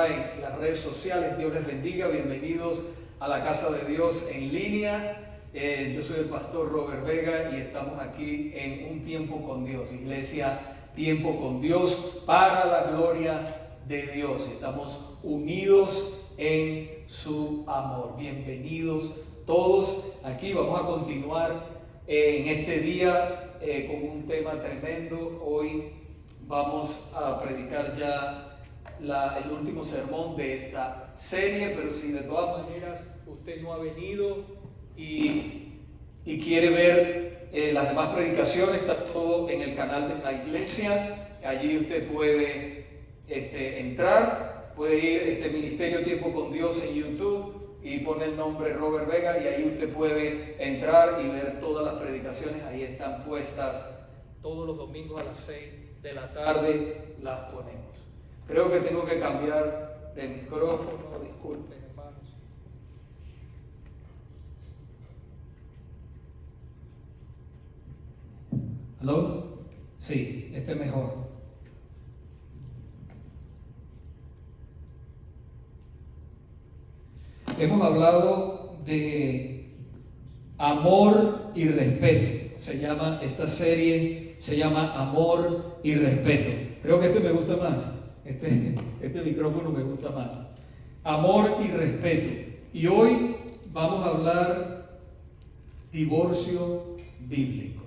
allá en las redes sociales. Dios les bendiga, bienvenidos a la Casa de Dios en línea. Yo soy el pastor Robert Vega y estamos aquí en Un Tiempo con Dios, Iglesia Tiempo con Dios para la gloria de Dios. Estamos unidos en su amor. Bienvenidos todos aquí. Vamos a continuar en este día con un tema tremendo. Hoy vamos a predicar ya el último sermón de esta serie, pero si de todas maneras usted no ha venido y quiere ver las demás predicaciones, está todo en el canal de la iglesia. Allí usted puede entrar, puede ir Ministerio Tiempo con Dios en YouTube y pone el nombre Robert Vega y ahí usted puede entrar y ver todas las predicaciones. Ahí están puestas todos los domingos a las 6 de la tarde, las ponemos. Creo que tengo que cambiar de micrófono, disculpen hermanos. ¿Aló? Sí, este es mejor. Hemos hablado de amor y respeto. Esta serie se llama Amor y Respeto. Creo que este me gusta más. Este micrófono me gusta más. Amor y respeto. Y hoy vamos a hablar divorcio bíblico.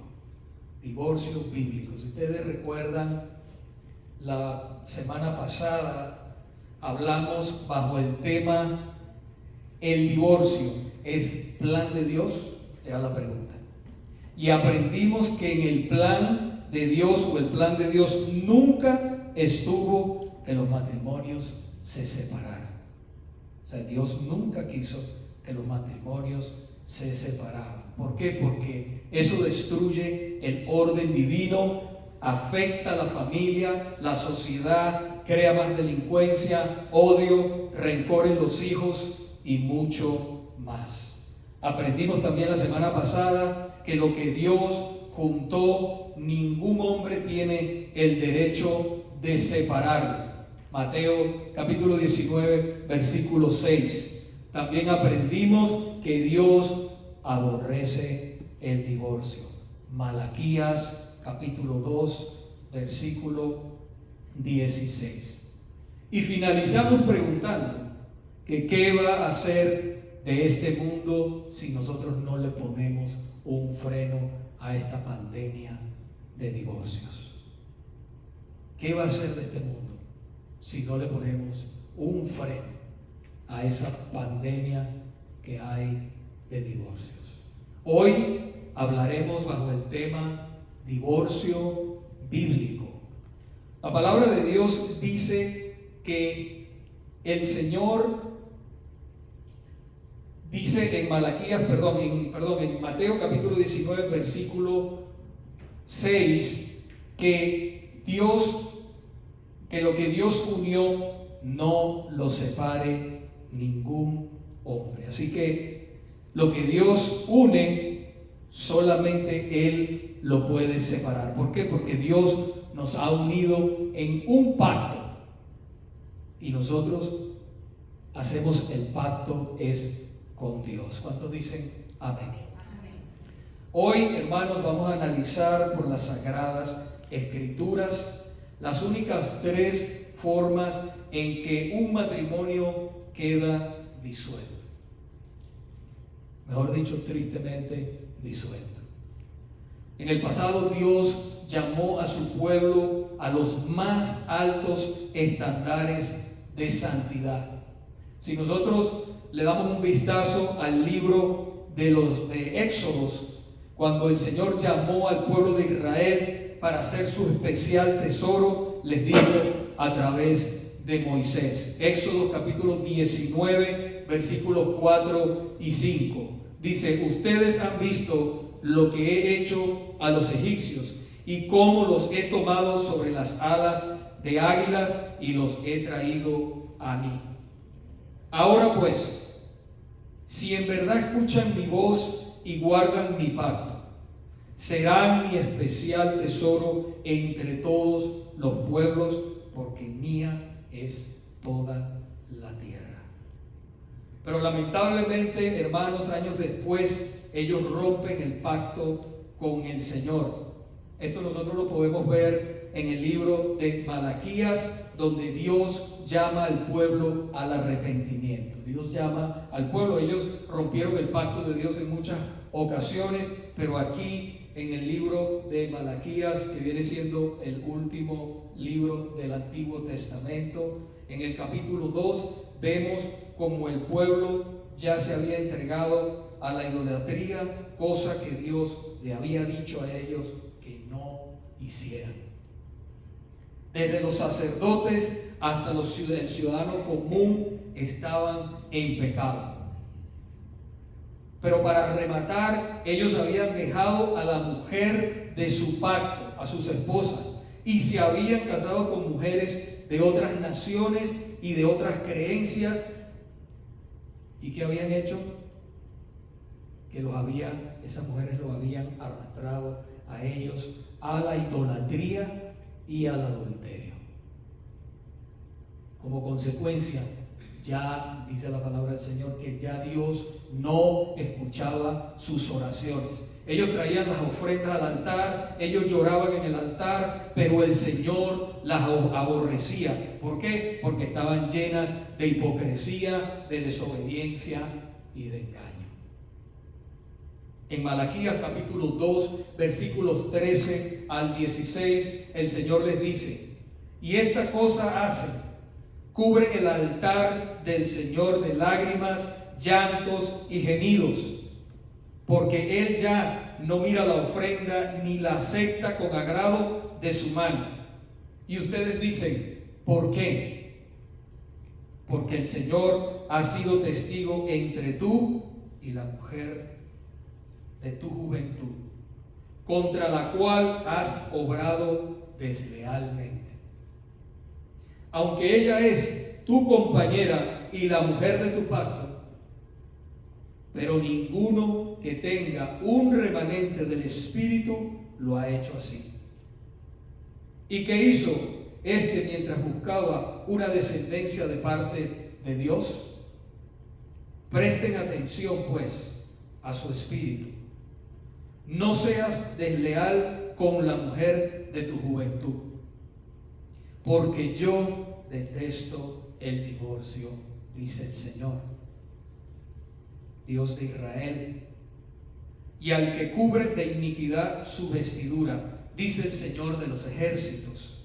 Divorcio bíblico. Si ustedes recuerdan, la semana pasada hablamos bajo el tema ¿el divorcio es plan de Dios? Era la pregunta. Y aprendimos que en el plan de Dios o el plan de Dios nunca estuvo que los matrimonios se separaran. O sea, Dios nunca quiso que los matrimonios se separaran. ¿Por qué? Porque eso destruye el orden divino, afecta a la familia, la sociedad, crea más delincuencia, odio, rencor en los hijos y mucho más. Aprendimos también la semana pasada que lo que Dios juntó, ningún hombre tiene el derecho de separarlo. Mateo capítulo 19, versículo 6. También aprendimos que Dios aborrece el divorcio. Malaquías capítulo 2, versículo 16. Y finalizamos preguntando que qué va a hacer de este mundo si nosotros no le ponemos un freno a esta pandemia de divorcios. ¿Qué va a hacer de este mundo si no le ponemos un freno a esa pandemia que hay de divorcios? Hoy hablaremos bajo el tema divorcio bíblico. La palabra de Dios dice que el Señor dice en Mateo capítulo 19, versículo 6, que lo que Dios unió no lo separe ningún hombre. Así que lo que Dios une, solamente Él lo puede separar. ¿Por qué? Porque Dios nos ha unido en un pacto y nosotros hacemos el pacto con Dios. ¿Cuántos dicen amén? Hoy, hermanos, vamos a analizar por las Sagradas Escrituras las únicas 3 formas en que un matrimonio queda disuelto. Mejor dicho, tristemente disuelto. En el pasado Dios llamó a su pueblo a los más altos estándares de santidad. Si nosotros le damos un vistazo al libro de Éxodos, cuando el Señor llamó al pueblo de Israel para hacer su especial tesoro, les dijo a través de Moisés. Éxodo capítulo 19, versículos 4 y 5. Dice: ustedes han visto lo que he hecho a los egipcios y cómo los he tomado sobre las alas de águilas y los he traído a mí. Ahora pues, si en verdad escuchan mi voz y guardan mi pacto, serán mi especial tesoro entre todos los pueblos, porque mía es toda Pero lamentablemente, hermanos, años después, ellos rompen el pacto con el Señor. Esto nosotros lo podemos ver en el libro de Malaquías, donde Dios llama al pueblo al arrepentimiento. Dios llama al pueblo. Ellos rompieron el pacto de Dios en muchas ocasiones, pero aquí en el libro de Malaquías, que viene siendo el último libro del Antiguo Testamento, en el capítulo 2 vemos como el pueblo ya se había entregado a la idolatría, cosa que Dios le había dicho a ellos que no hicieran. Desde los sacerdotes hasta el ciudadano común estaban en pecado. Pero para rematar, ellos habían dejado a la mujer de su pacto, a sus esposas, y se habían casado con mujeres de otras naciones y de otras creencias. ¿Y qué habían hecho? Que esas mujeres los habían arrastrado a ellos a la idolatría y al adulterio. Como consecuencia, ya dice la palabra del Señor que ya Dios no escuchaba sus oraciones. Ellos traían las ofrendas al altar, ellos lloraban en el altar, pero el Señor las aborrecía. ¿Por qué? Porque estaban llenas de hipocresía, de desobediencia y de engaño. En Malaquías capítulo 2, versículos 13 al 16, el Señor les dice: y esta cosa hacen: cubren el altar del Señor de lágrimas, llantos y gemidos, porque Él ya no mira la ofrenda ni la acepta con agrado de su mano. Y ustedes dicen: ¿por qué? Porque el Señor ha sido testigo entre tú y la mujer de tu juventud, contra la cual has obrado deslealmente. Aunque ella es tu compañera y la mujer de tu pacto, pero ninguno que tenga un remanente del Espíritu lo ha hecho así. ¿Y qué hizo este mientras buscaba una descendencia de parte de Dios? Presten atención, pues, a su espíritu. No seas desleal con la mujer de tu juventud, porque yo detesto el divorcio, dice el Señor, Dios de Israel. Y al que cubre de iniquidad su vestidura, dice el Señor de los ejércitos.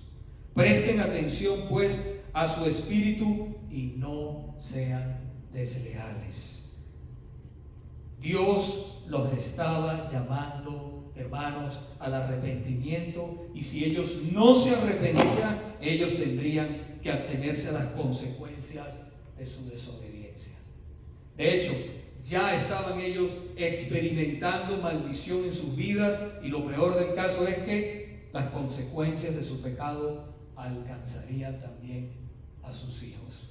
Presten atención, pues, a su espíritu y no sean desleales. Dios los estaba llamando, hermanos, al arrepentimiento, y si ellos no se arrepentían, ellos tendrían que atenerse a las consecuencias de su desobediencia. De hecho, ya estaban ellos experimentando maldición en sus vidas, y lo peor del caso es que las consecuencias de su pecado alcanzarían también a sus hijos.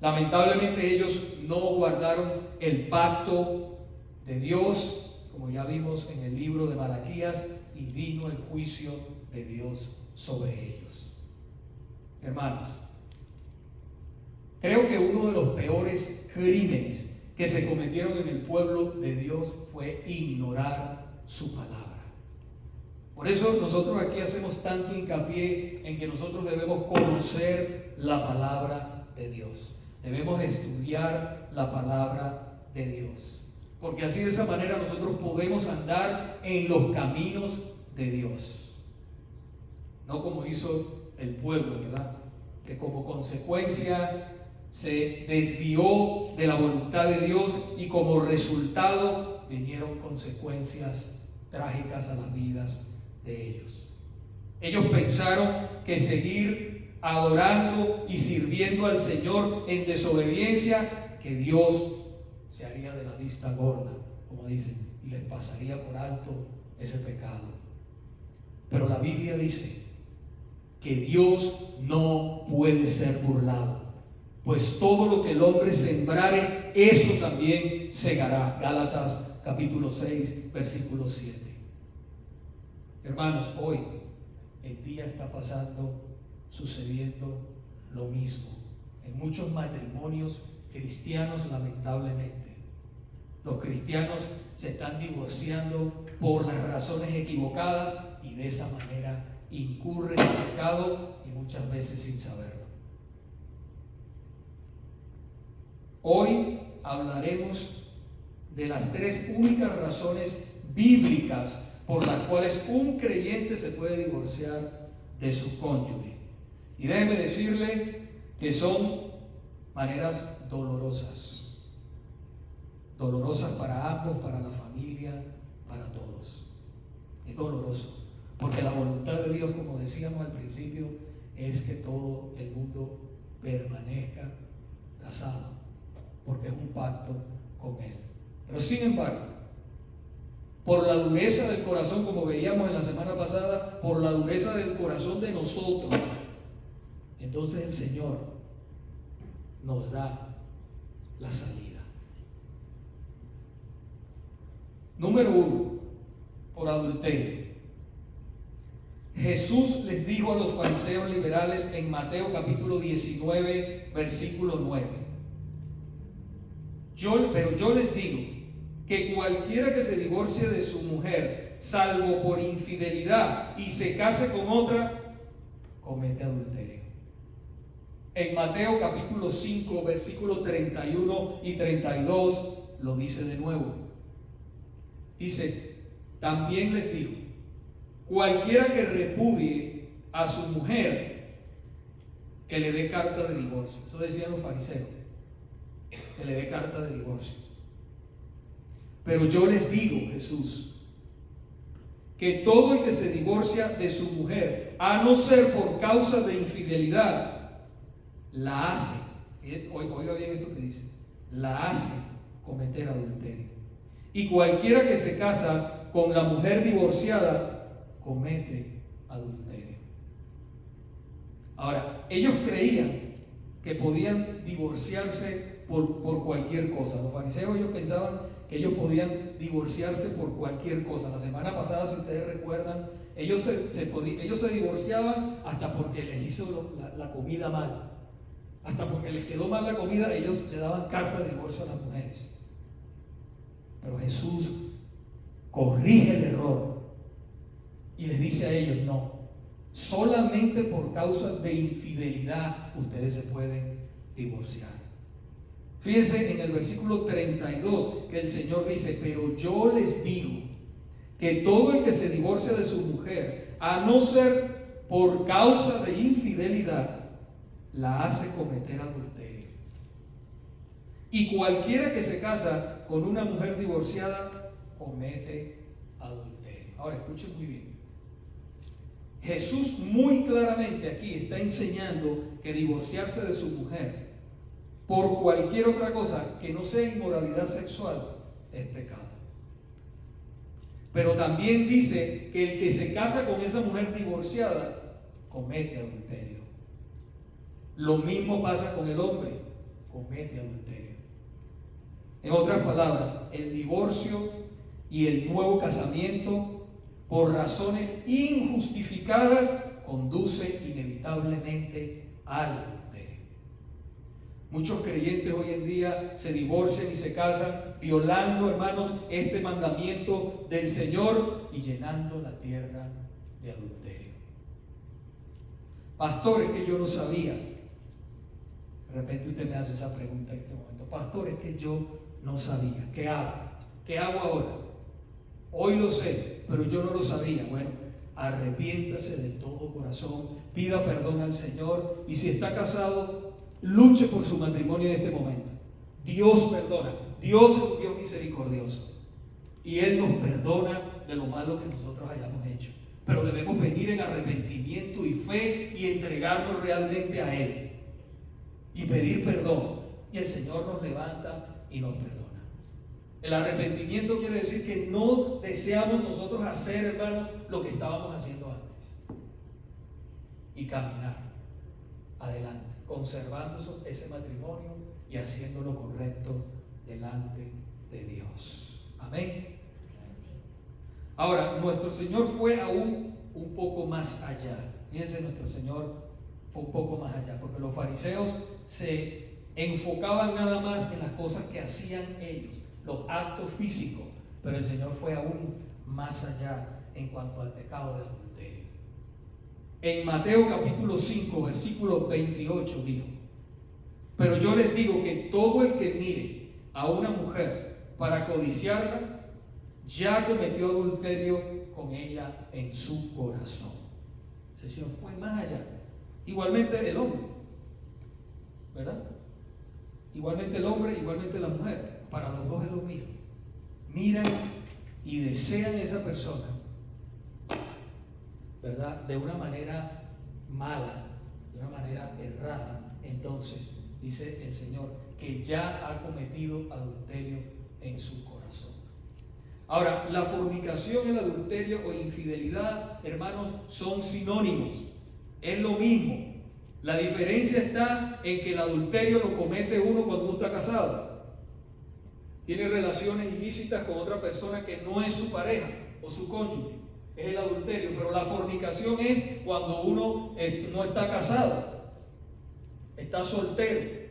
Lamentablemente ellos no guardaron el pacto de Dios, como ya vimos en el libro de Malaquías, y vino el juicio de Dios sobre ellos. Hermanos, creo que uno de los peores crímenes que se cometieron en el pueblo de Dios fue ignorar su palabra. Por eso nosotros aquí hacemos tanto hincapié en que nosotros debemos conocer la palabra de Dios. Debemos estudiar la palabra de Dios, porque así, de esa manera, nosotros podemos andar en los caminos de Dios. No como hizo el pueblo, ¿verdad? Que como consecuencia se desvió de la voluntad de Dios, y como resultado vinieron consecuencias trágicas a las vidas de ellos. Ellos pensaron que seguir adorando y sirviendo al Señor en desobediencia, que Dios se haría de la vista gorda, como dicen, y les pasaría por alto ese pecado. Pero la Biblia dice que Dios no puede ser burlado, pues todo lo que el hombre sembrare, eso también segará. Gálatas capítulo 6, versículo 7. Hermanos, hoy el día está sucediendo lo mismo en muchos matrimonios cristianos, lamentablemente, los cristianos se están divorciando por las razones equivocadas y de esa manera incurren en pecado y muchas veces sin saberlo. Hoy hablaremos de las 3 únicas razones bíblicas por las cuales un creyente se puede divorciar de su cónyuge. Y déjeme decirle que son maneras dolorosas. Dolorosas para ambos, para la familia, para todos. Es doloroso. Porque la voluntad de Dios, como decíamos al principio, es que todo el mundo permanezca casado. Porque es un pacto con Él. Pero sin embargo, por la dureza del corazón, como veíamos en la semana pasada, por la dureza del corazón de nosotros, entonces el Señor nos da la salida. Número 1, por adulterio. Jesús les dijo a los fariseos liberales en Mateo capítulo 19, versículo 9. Pero yo les digo que cualquiera que se divorcie de su mujer, salvo por infidelidad, y se case con otra, comete adulterio. En Mateo capítulo 5, versículos 31 y 32, lo dice de nuevo. Dice, también les digo, cualquiera que repudie a su mujer, que le dé carta de divorcio. Eso decían los fariseos, que le dé carta de divorcio. Pero yo les digo, Jesús, que todo el que se divorcia de su mujer, a no ser por causa de infidelidad, la hace, oiga bien esto que dice, la hace cometer adulterio. Y cualquiera que se casa con la mujer divorciada, comete adulterio. Ahora, ellos creían que podían divorciarse por cualquier cosa. Los fariseos, ellos pensaban que ellos podían divorciarse por cualquier cosa. La semana pasada, si ustedes recuerdan, ellos se divorciaban hasta porque les hizo la comida mal. Hasta porque les quedó mal la comida, ellos le daban carta de divorcio a las mujeres. Pero Jesús corrige el error y les dice a ellos, no, solamente por causa de infidelidad ustedes se pueden divorciar. Fíjense en el versículo 32 que el Señor dice, pero yo les digo que todo el que se divorcia de su mujer, a no ser por causa de infidelidad, la hace cometer adulterio. Y cualquiera que se casa con una mujer divorciada, comete adulterio. Ahora, escuchen muy bien. Jesús muy claramente aquí está enseñando que divorciarse de su mujer por cualquier otra cosa que no sea inmoralidad sexual es pecado. Pero también dice que el que se casa con esa mujer divorciada comete adulterio. Lo mismo pasa con el hombre, comete adulterio. En otras palabras, el divorcio y el nuevo casamiento, por razones injustificadas, conduce inevitablemente al adulterio. Muchos creyentes hoy en día se divorcian y se casan violando, hermanos, este mandamiento del Señor y llenando la tierra de adulterio. Pastor, es que yo no sabía. De repente usted me hace esa pregunta en este momento. Pastor, es que yo no sabía. ¿Qué hago? ¿Qué hago ahora? Hoy lo sé, pero yo no lo sabía. Bueno, arrepiéntase de todo corazón, pida perdón al Señor y si está casado, luche por su matrimonio en este momento. Dios perdona. Dios es un Dios misericordioso y Él nos perdona de lo malo que nosotros hayamos hecho. Pero debemos venir en arrepentimiento y fe y entregarnos realmente a Él y pedir perdón. Y el Señor nos levanta y nos perdona. El arrepentimiento quiere decir que no deseamos nosotros hacer, hermanos, lo que estábamos haciendo antes. Y caminar adelante, conservando ese matrimonio y haciendo lo correcto delante de Dios. Amén. Ahora, nuestro Señor fue aún un poco más allá. Fíjense, nuestro Señor fue un poco más allá, porque los fariseos se enfocaban nada más en las cosas que hacían ellos, los actos físicos, pero el Señor fue aún más allá en cuanto al pecado del adulterio. En Mateo capítulo 5, versículo 28 dijo: pero yo les digo que todo el que mire a una mujer para codiciarla, ya cometió adulterio con ella en su corazón. El Señor fue más allá. Igualmente el hombre, ¿verdad? Igualmente el hombre, igualmente la mujer. Para los dos es lo mismo. Miran y desean esa persona, ¿verdad? De una manera mala, de una manera errada. Entonces, dice el Señor, que ya ha cometido adulterio en su corazón. Ahora, la fornicación, el adulterio o infidelidad, hermanos, son sinónimos. Es lo mismo. La diferencia está en que el adulterio lo comete uno cuando uno está casado. Tiene relaciones ilícitas con otra persona que no es su pareja o su cónyuge. Es el adulterio. Pero la fornicación es cuando uno no está casado, está soltero.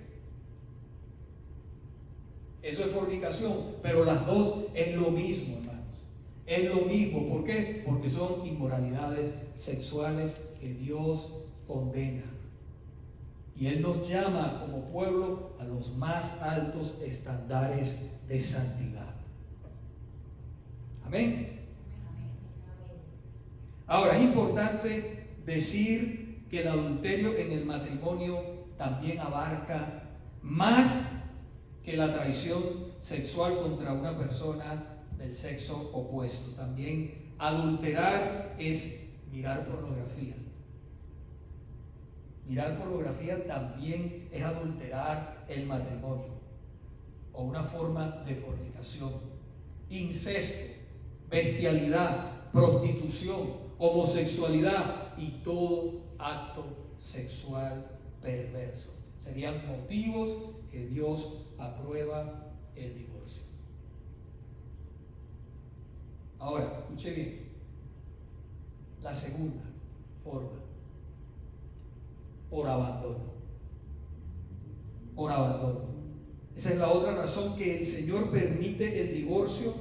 Eso es fornicación, pero las dos es lo mismo, hermanos. Es lo mismo. ¿Por qué? Porque son inmoralidades sexuales que Dios condena. Y Él nos llama como pueblo a los más altos estándares de santidad. Amén. Ahora, es importante decir que el adulterio en el matrimonio también abarca más que la traición sexual contra una persona del sexo opuesto. También adulterar es mirar pornografía. Mirar pornografía también es adulterar el matrimonio, o una forma de fornicación. Incesto, bestialidad, prostitución, homosexualidad y todo acto sexual perverso. Serían motivos que Dios aprueba el divorcio. Ahora, escuche bien. La segunda forma, por abandono. Por abandono. Esa es la otra razón que el Señor permite el divorcio,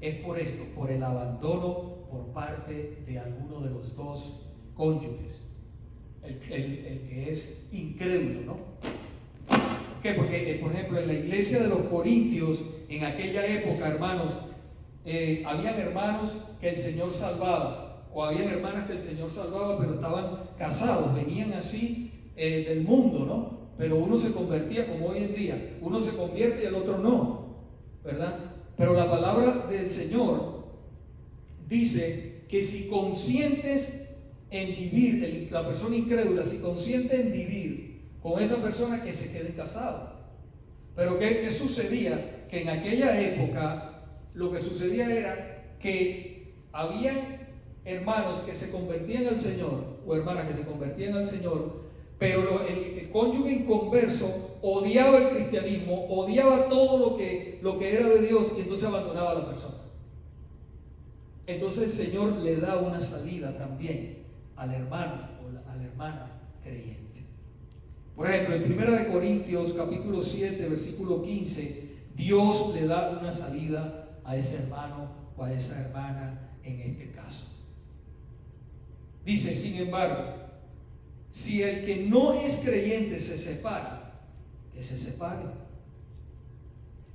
es por esto, por el abandono por parte de alguno de los dos cónyuges. El que es incrédulo, ¿no? ¿Por qué? Porque, por ejemplo, en la iglesia de los Corintios, en aquella época, hermanos, habían hermanos que el Señor salvaba, o habían hermanas que el Señor salvaba, pero estaban casados, venían así del mundo, ¿no? Pero uno se convertía, como hoy en día, uno se convierte y el otro no, ¿verdad? Pero la palabra del Señor dice que si consientes en vivir, la persona incrédula, si consiente en vivir con esa persona, que se quede casado. Pero ¿qué sucedía? Que en aquella época lo que sucedía era que habían hermanos que se convertían al Señor, o hermanas que se convertían al Señor, pero el cónyuge inconverso odiaba el cristianismo, odiaba todo lo que era de Dios, y entonces abandonaba a la persona. Entonces el Señor le da una salida también al hermano o a la hermana creyente. Por ejemplo, en 1 Corintios capítulo 7, versículo 15, Dios le da una salida a ese hermano o a esa hermana en este caso. Dice, sin embargo, si el que no es creyente se separa, que se separe.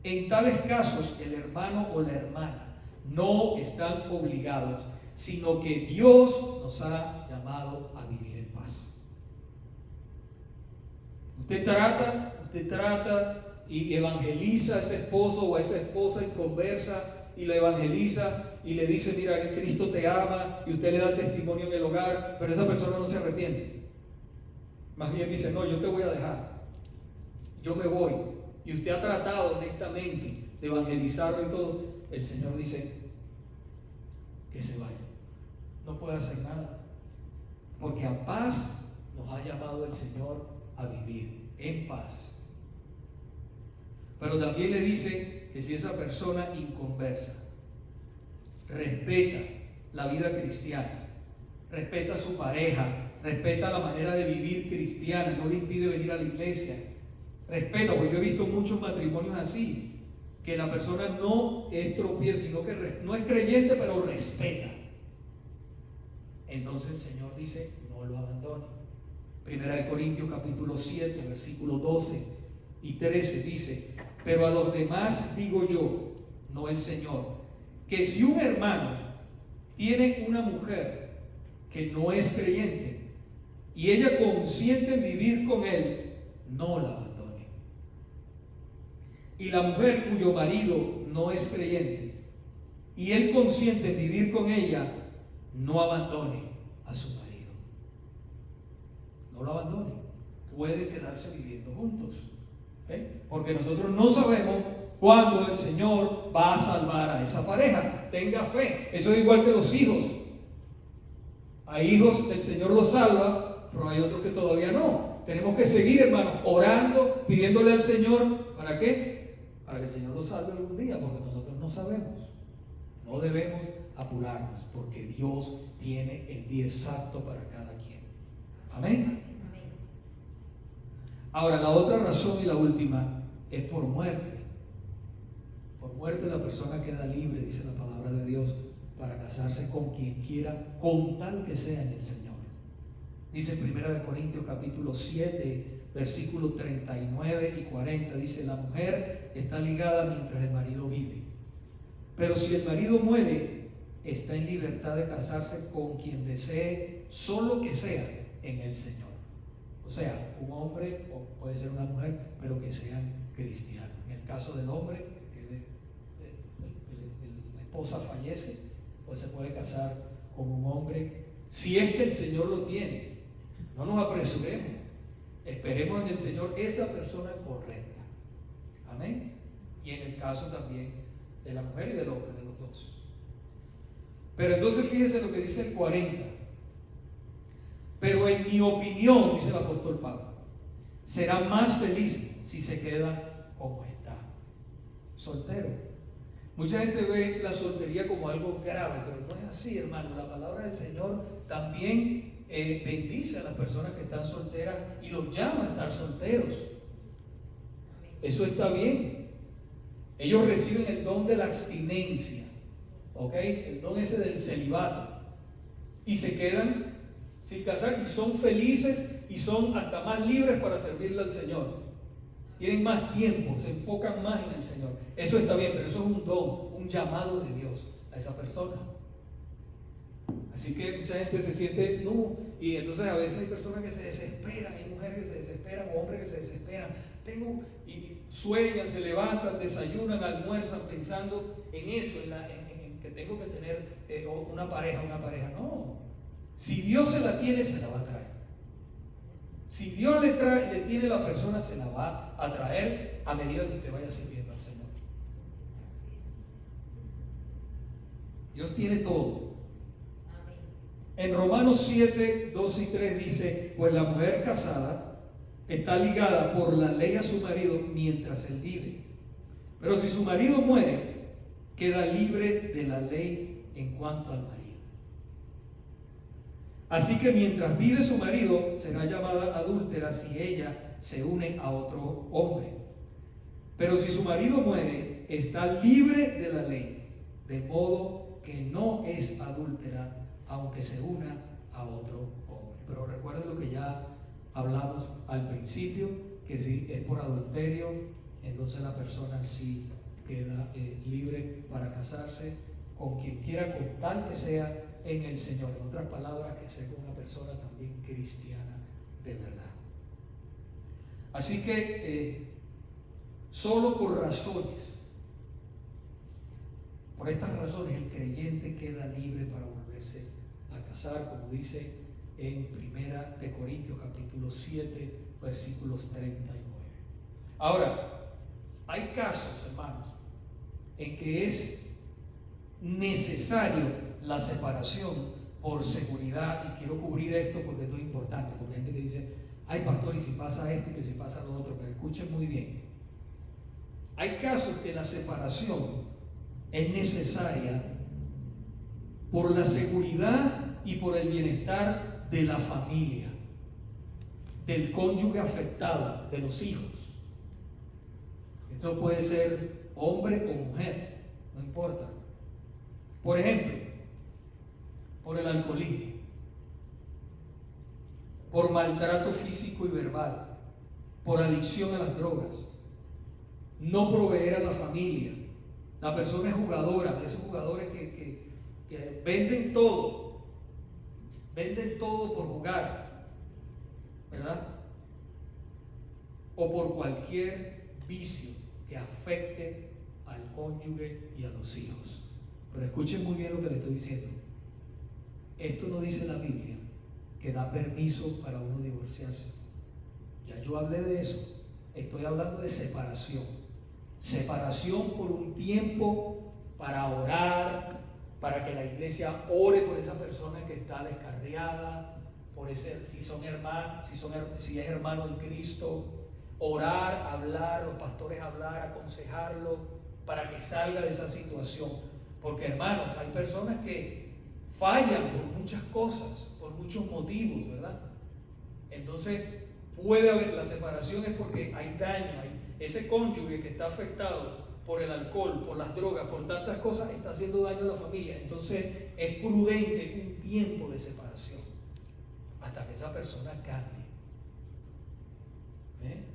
En tales casos, el hermano o la hermana no están obligados, sino que Dios nos ha llamado a vivir en paz. Usted trata y evangeliza a ese esposo o a esa esposa y conversa y la evangeliza y le dice, mira, que Cristo te ama, y usted le da testimonio en el hogar, pero esa persona no se arrepiente. Más bien dice, no, yo te voy a dejar, yo me voy. Y usted ha tratado honestamente de evangelizarlo y todo. El Señor dice que se vaya. No puede hacer nada, porque a paz nos ha llamado el Señor a vivir, en paz. Pero también le dice que si esa persona inconversa respeta la vida cristiana, respeta a su pareja, respeta la manera de vivir cristiana, no le impide venir a la iglesia, respeta, porque yo he visto muchos matrimonios así, que la persona no es tropiezo, sino que no es creyente, pero respeta. Entonces el Señor dice, no lo abandone. Primera de Corintios capítulo 7, versículos 12 y 13 dice, pero a los demás digo yo, no el Señor, que si un hermano tiene una mujer que no es creyente y ella consiente en vivir con él, no la abandone. Y la mujer cuyo marido no es creyente y él consiente en vivir con ella, no abandone a su marido. No lo abandone. Puede quedarse viviendo juntos. ¿Okay? Porque nosotros no sabemos cuándo el Señor va a salvar a esa pareja. Tenga fe. Eso es igual que los hijos. Hay hijos, el Señor los salva, pero hay otros que todavía no. Tenemos que seguir, hermanos, orando, pidiéndole al Señor. ¿Para qué? Para que el Señor los salve algún día, porque nosotros no sabemos. No debemos apurarnos, porque Dios tiene el día exacto para cada quien. Amén. Ahora, la otra razón y la última es por muerte. Por muerte la persona queda libre, dice la palabra de Dios, para casarse con quien quiera, con tal que sea en el Señor. Dice en 1 Corintios capítulo 7, versículos 39 y 40, dice, la mujer está ligada mientras el marido vive. Pero si el marido muere, está en libertad de casarse con quien desee, solo que sea en el Señor. O sea, un hombre o puede ser una mujer, pero que sean cristianos. En el caso del hombre, que la esposa fallece, pues se puede casar con un hombre, si es que el Señor lo tiene. No nos apresuremos, esperemos en el Señor esa persona correcta. Amén. Y en el caso también de la mujer y del hombre, de los dos. Pero entonces fíjense lo que dice el 40. Pero en mi opinión, dice el apóstol Pablo, será más feliz si se queda como está, soltero. Mucha gente ve la soltería como algo grave, pero no es así, hermano. La palabra del Señor también bendice a las personas que están solteras y los llama a estar solteros. Eso está bien. Ellos reciben el don de la abstinencia, ¿ok? El don ese del celibato, y se quedan sin casar y son felices y son hasta más libres para servirle al Señor. Tienen más tiempo, se enfocan más en el Señor. Eso está bien, pero eso es un don, un llamado de Dios a esa persona. Así que mucha gente se siente no, y entonces a veces hay personas que se desesperan, hay mujeres que se desesperan, o hombres que se desesperan. Y sueñan, se levantan, desayunan, almuerzan pensando en eso, en que tengo que tener una pareja. No. Si Dios se la tiene, se la va a traer. Si Dios le tiene la persona, se la va a traer a medida que usted vaya sirviendo al Señor. Dios tiene todo. En Romanos 7, 2 y 3 dice, pues la mujer casada está ligada por la ley a su marido mientras él vive. Pero si su marido muere, queda libre de la ley en cuanto al marido. Así que mientras vive su marido, será llamada adúltera si ella se une a otro hombre. Pero si su marido muere, está libre de la ley, de modo que no es adúltera, aunque se una a otro hombre. Pero recuerden lo que ya hablamos al principio, que si es por adulterio, entonces la persona sí queda libre para casarse con quien quiera, con tal que sea en el Señor. En otras palabras, que sea con una persona también cristiana de verdad. Así que solo por estas razones el creyente queda libre para volverse a casar, como dice en 1 Corintios capítulo 7, versículos 39. Ahora, hay casos, hermanos, en que es necesario la separación por seguridad, y quiero cubrir esto porque esto es importante, porque hay gente que dice, ay pastor, y si pasa esto y que si pasa lo otro, pero escuchen muy bien. Hay casos que la separación es necesaria por la seguridad y por el bienestar de la familia, del cónyuge afectado, de los hijos. Eso puede ser hombre o mujer, no importa. Por ejemplo, por el alcoholismo, por maltrato físico y verbal, por adicción a las drogas, no proveer a la familia. La persona es jugadora, de esos jugadores que venden todo por jugar, ¿verdad? O por cualquier vicio que afecte al cónyuge y a los hijos. Pero escuchen muy bien lo que le estoy diciendo. Esto no dice la Biblia que da permiso para uno divorciarse. Ya yo hablé de eso. Estoy hablando de separación. Separación por un tiempo para orar, para que la iglesia ore por esa persona que está descarriada, por ese, si son hermanos, si es hermano en Cristo, orar, hablar, los pastores hablar, aconsejarlo para que salga de esa situación. Porque hermanos, hay personas que fallan por muchas cosas, por muchos motivos, ¿verdad? Entonces puede haber, la separación es porque hay daño, ese cónyuge que está afectado por el alcohol, por las drogas, por tantas cosas, está haciendo daño a la familia. Entonces es prudente un tiempo de separación hasta que esa persona cambie. ¿Eh?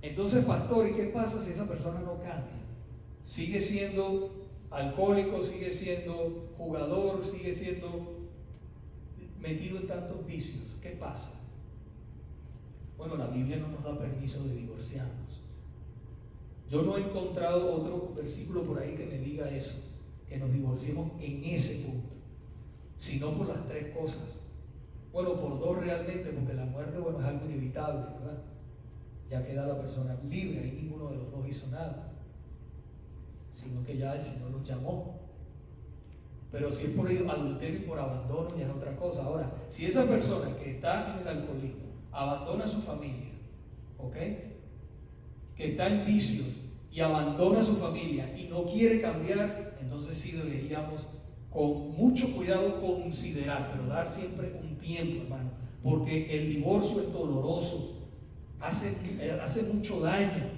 Entonces, pastor, ¿y qué pasa si esa persona no cambia? Sigue siendo alcohólico, sigue siendo jugador, sigue siendo metido en tantos vicios. ¿Qué pasa? Bueno, la Biblia no nos da permiso de divorciarnos. Yo no he encontrado otro versículo por ahí que me diga eso, que nos divorciemos en ese punto, sino por las tres cosas. Bueno, por dos realmente, porque la muerte, bueno, es algo inevitable, ¿verdad? Ya queda la persona libre, ahí ninguno de los dos hizo nada, sino que ya el Señor los llamó. Pero si es por adulterio y por abandono, ya es otra cosa. Ahora, si esa persona que está en el alcoholismo abandona a su familia, ¿ok?, que está en vicios y abandona a su familia y no quiere cambiar, entonces sí deberíamos con mucho cuidado considerar, pero dar siempre un tiempo, hermano, porque el divorcio es doloroso, hace mucho daño.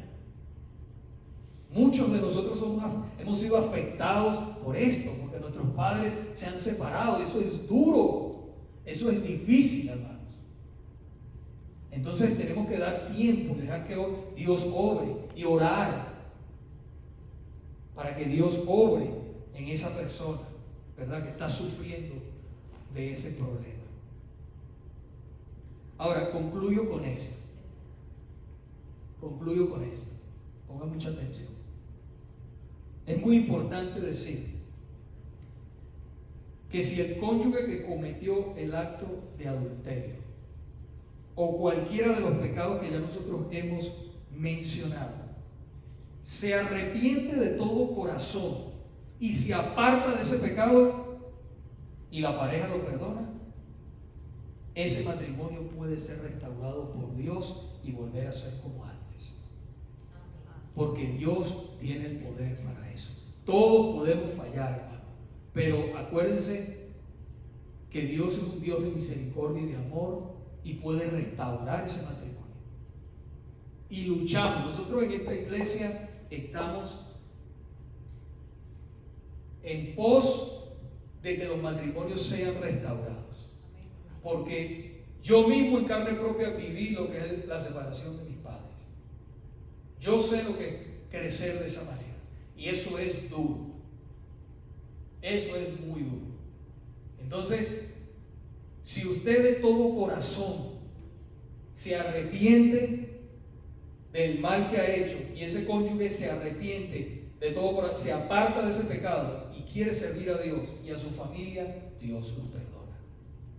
Muchos de nosotros hemos sido afectados por esto, porque nuestros padres se han separado. Eso es duro, eso es difícil, hermanos. Entonces tenemos que dar tiempo, dejar que Dios obre y orar para que Dios obre en esa persona, ¿verdad?, que está sufriendo de ese problema. Ahora, concluyo con esto. Pongan mucha atención. Es muy importante decir que si el cónyuge que cometió el acto de adulterio o cualquiera de los pecados que ya nosotros hemos mencionado se arrepiente de todo corazón y se aparta de ese pecado y la pareja lo perdona, ese matrimonio puede ser restaurado por Dios y volver a ser como antes. Porque Dios tiene el poder para eso. Todos podemos fallar, hermano, pero acuérdense que Dios es un Dios de misericordia y de amor y puede restaurar ese matrimonio. Y luchamos. Nosotros en esta iglesia estamos en pos de que los matrimonios sean restaurados. Porque yo mismo en carne propia viví lo que es la separación de mis padres. Yo sé lo que es crecer de esa manera. Y eso es duro. Eso es muy duro. Entonces, si usted de todo corazón se arrepiente del mal que ha hecho y ese cónyuge se arrepiente de todo corazón, se aparta de ese pecado y quiere servir a Dios y a su familia, Dios los perdona.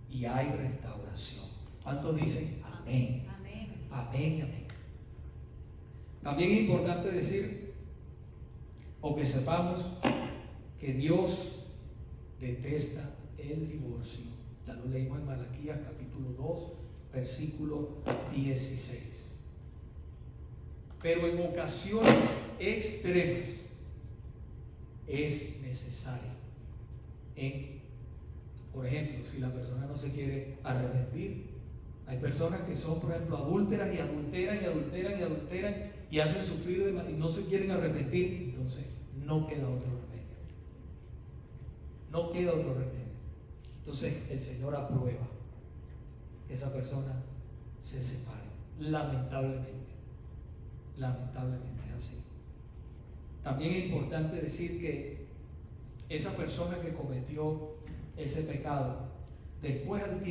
Y hay restauración. ¿Cuántos dicen amén? Amén. Amén y amén. También es importante decir o que sepamos que Dios detesta el divorcio. Ya lo leímos en Malaquías capítulo 2, versículo 16. Pero en ocasiones extremas es necesario. Por ejemplo, si la persona no se quiere arrepentir, hay personas que son, por ejemplo, adúlteras y adulteran y adulteran y adulteran y hacen sufrir y no se quieren arrepentir, entonces no queda otro remedio. No queda otro remedio. Entonces el Señor aprueba que esa persona se separe. Lamentablemente es así. También es importante decir que esa persona que cometió ese pecado, después al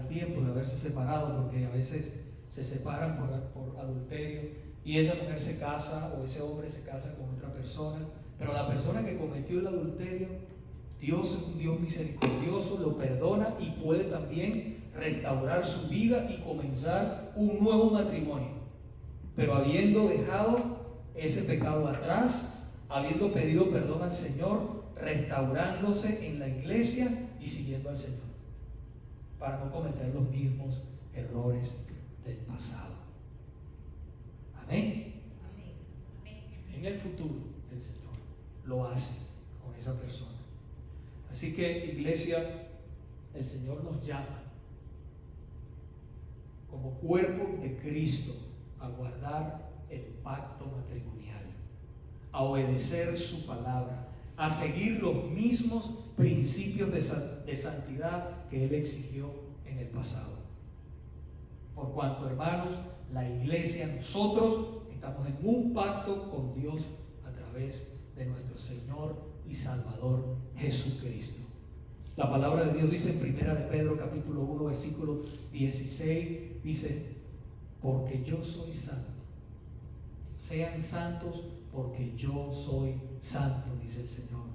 tiempo de haberse separado, porque a veces se separan por adulterio y esa mujer se casa o ese hombre se casa con otra persona, pero la persona que cometió el adulterio, Dios es un Dios misericordioso, lo perdona y puede también restaurar su vida y comenzar un nuevo matrimonio, pero habiendo dejado ese pecado atrás, habiendo pedido perdón al Señor, restaurándose en la iglesia y siguiendo al Señor, para no cometer los mismos errores del pasado. Amén. En el futuro el Señor lo hace con esa persona. Así que, iglesia, el Señor nos llama como cuerpo de Cristo a guardar el pacto matrimonial, a obedecer su palabra, a seguir los mismos principios de santidad que Él exigió en el pasado. Por cuanto, hermanos, la iglesia, nosotros estamos en un pacto con Dios a través de nuestro Señor y Salvador Jesucristo. La palabra de Dios dice en 1 de Pedro capítulo 1 versículo 16, dice: porque yo soy santo, sean santos porque yo soy santo, dice el Señor.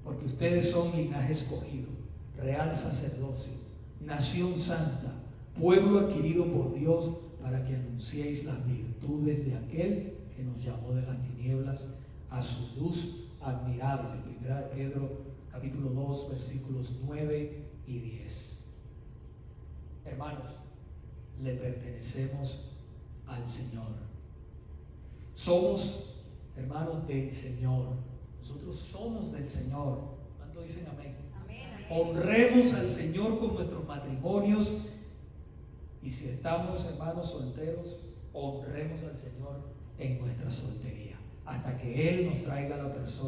Porque ustedes son linaje escogido, real sacerdocio, nación santa, pueblo adquirido por Dios, para que anunciéis las virtudes de aquel que nos llamó de las tinieblas a su luz admirable. 1 de Pedro capítulo 2 versículos 9 y 10. Hermanos, le pertenecemos al Señor. Somos, hermanos, del Señor. Nosotros somos del Señor. ¿Cuántos dicen amén? Amén, amén. Honremos al Señor con nuestros matrimonios. Y si estamos, hermanos, solteros, honremos al Señor en nuestra soltería, hasta que Él nos traiga la persona